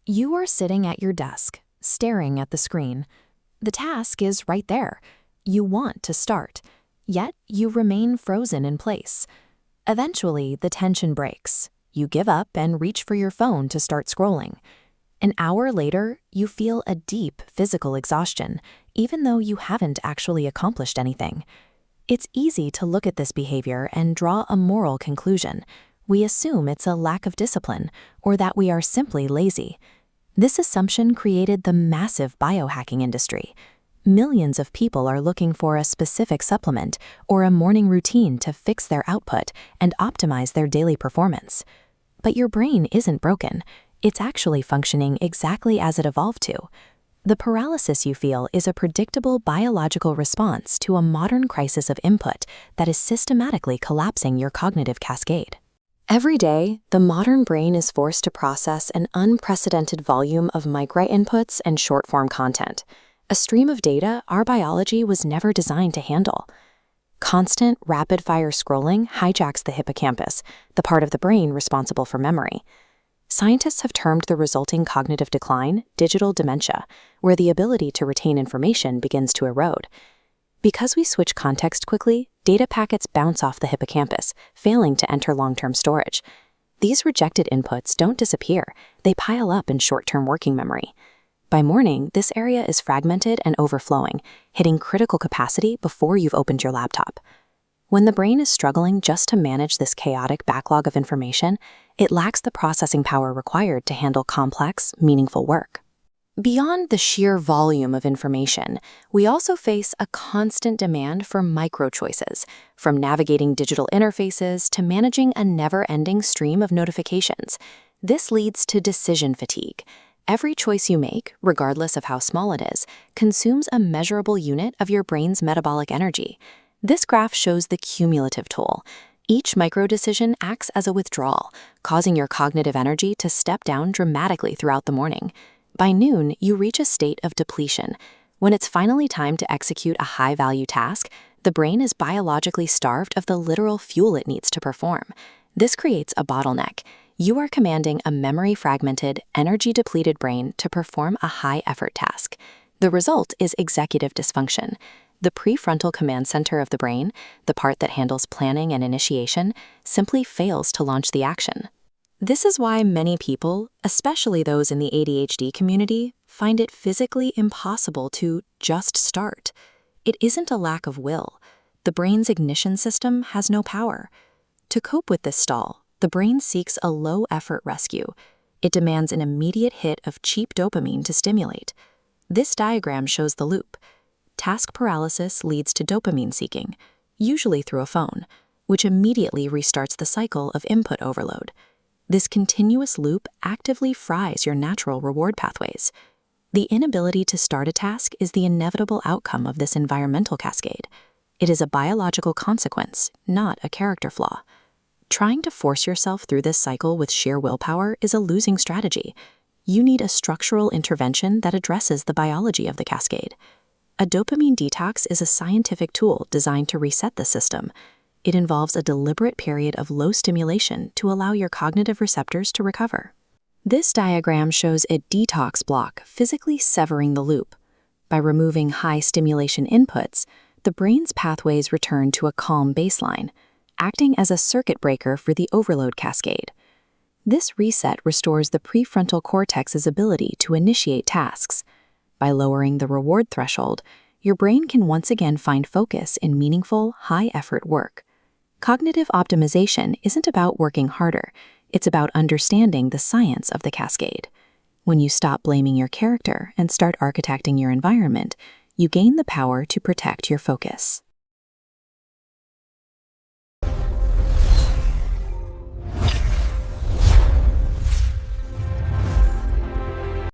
You are sitting at your desk, staring at the screen. The task is right there. You want to start, yet you remain frozen in place. Eventually, the tension breaks. You give up and reach for your phone to start scrolling. An hour later, you feel a deep physical exhaustion, even though you haven't actually accomplished anything. It's easy to look at this behavior and draw a moral conclusion. We assume it's a lack of discipline, or that we are simply lazy. This assumption created the massive biohacking industry. Millions of people are looking for a specific supplement or a morning routine to fix their output and optimize their daily performance. But your brain isn't broken. It's actually functioning exactly as it evolved to. The paralysis you feel is a predictable biological response to a modern crisis of input that is systematically collapsing your cognitive cascade. Every day, the modern brain is forced to process an unprecedented volume of micro-inputs and short-form content, a stream of data our biology was never designed to handle. Constant, rapid-fire scrolling hijacks the hippocampus, the part of the brain responsible for memory. Scientists have termed the resulting cognitive decline digital dementia, where the ability to retain information begins to erode. Because we switch context quickly, data packets bounce off the hippocampus, failing to enter long-term storage. These rejected inputs don't disappear, they pile up in short-term working memory. By morning, this area is fragmented and overflowing, hitting critical capacity before you've opened your laptop. When the brain is struggling just to manage this chaotic backlog of information, it lacks the processing power required to handle complex, meaningful work. Beyond the sheer volume of information, we also face a constant demand for micro-choices, from navigating digital interfaces to managing a never-ending stream of notifications. This leads to decision fatigue. Every choice you make, regardless of how small it is, consumes a measurable unit of your brain's metabolic energy. This graph shows the cumulative toll. Each micro-decision acts as a withdrawal, causing your cognitive energy to step down dramatically throughout the morning. By noon, you reach a state of depletion. When it's finally time to execute a high-value task, the brain is biologically starved of the literal fuel it needs to perform. This creates a bottleneck. You are commanding a memory-fragmented, energy-depleted brain to perform a high-effort task. The result is executive dysfunction. The prefrontal command center of the brain, the part that handles planning and initiation, simply fails to launch the action. This is why many people, especially those in the ADHD community, find it physically impossible to just start. It isn't a lack of will. The brain's ignition system has no power. To cope with this stall, the brain seeks a low-effort rescue. It demands an immediate hit of cheap dopamine to stimulate. This diagram shows the loop. Task paralysis leads to dopamine seeking, usually through a phone, which immediately restarts the cycle of input overload. This continuous loop actively fries your natural reward pathways. The inability to start a task is the inevitable outcome of this environmental cascade. It is a biological consequence, not a character flaw. Trying to force yourself through this cycle with sheer willpower is a losing strategy. You need a structural intervention that addresses the biology of the cascade. A dopamine detox is a scientific tool designed to reset the system. It involves a deliberate period of low stimulation to allow your cognitive receptors to recover. This diagram shows a detox block physically severing the loop. By removing high stimulation inputs, the brain's pathways return to a calm baseline, acting as a circuit breaker for the overload cascade. This reset restores the prefrontal cortex's ability to initiate tasks. By lowering the reward threshold, your brain can once again find focus in meaningful, high-effort work. Cognitive optimization isn't about working harder, it's about understanding the science of the cascade. When you stop blaming your character and start architecting your environment, you gain the power to protect your focus.